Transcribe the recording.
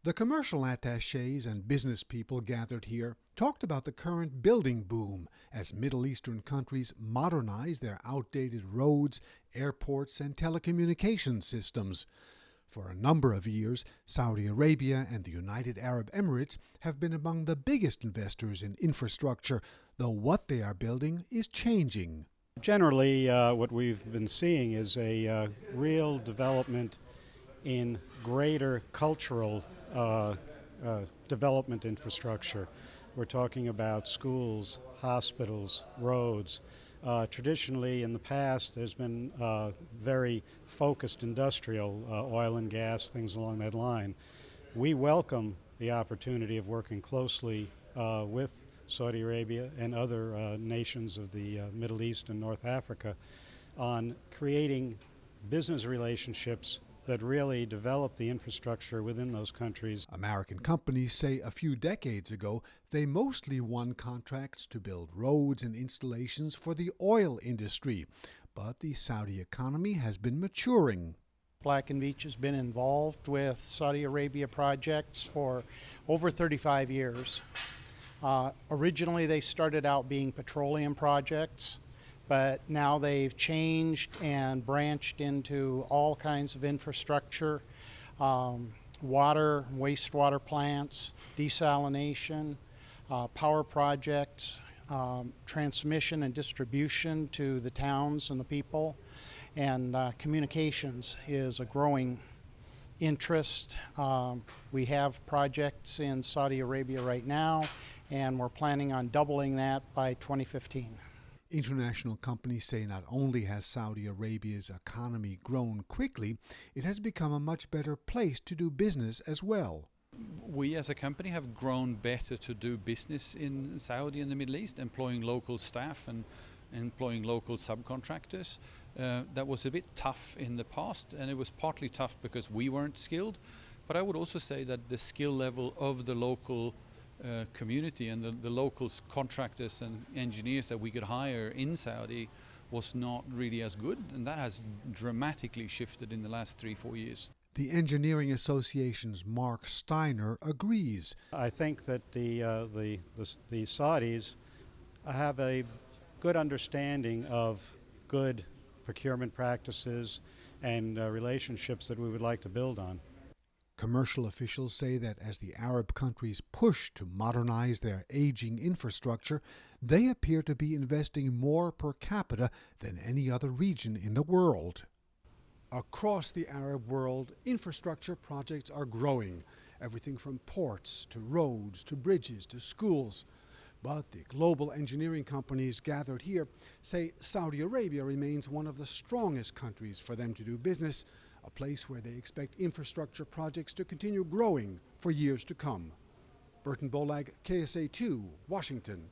The commercial attachés and business people gathered here talked about the current building boom as Middle Eastern countries modernize their outdated roads, airports, and telecommunications systems. For a number of years, Saudi Arabia and the United Arab Emirates have been among the biggest investors in infrastructure, though what they are building is changing. Generally, what we've been seeing is a real development in greater cultural development infrastructure. We're talking about schools, hospitals, roads. Traditionally, in the past, there's been very focused industrial, oil and gas, things along that line. We welcome the opportunity of working closely with Saudi Arabia and other nations of the Middle East and North Africa on creating business relationships that really develop the infrastructure within those countries. American companies say a few decades ago they mostly won contracts to build roads and installations for the oil industry, but the Saudi economy has been maturing. Black & Veach has been involved with Saudi Arabia projects for over 35 years. Originally they started out being petroleum projects, but now they've changed and branched into all kinds of infrastructure, water, wastewater plants, desalination, power projects, transmission and distribution to the towns and the people, and communications is a growing interest. We have projects in Saudi Arabia right now, and we're planning on doubling that by 2015. International companies say not only has Saudi Arabia's economy grown quickly, it has become a much better place to do business as well. We as a company have grown better to do business in Saudi and the Middle East, employing local staff and employing local subcontractors. That was a bit tough in the past, and it was partly tough because we weren't skilled. But I would also say that the skill level of the local community and the local contractors and engineers that we could hire in Saudi was not really as good, and that has dramatically shifted in the last 3-4 years. The Engineering Association's Mark Steiner agrees. I think that the Saudis have a good understanding of good procurement practices and relationships that we would like to build on. Commercial officials say that as the Arab countries push to modernize their aging infrastructure, they appear to be investing more per capita than any other region in the world. Across the Arab world, infrastructure projects are growing, everything from ports to roads to bridges to schools. But the global engineering companies gathered here say Saudi Arabia remains one of the strongest countries for them to do business, a place where they expect infrastructure projects to continue growing for years to come. Burton Bolag, KSA2, Washington.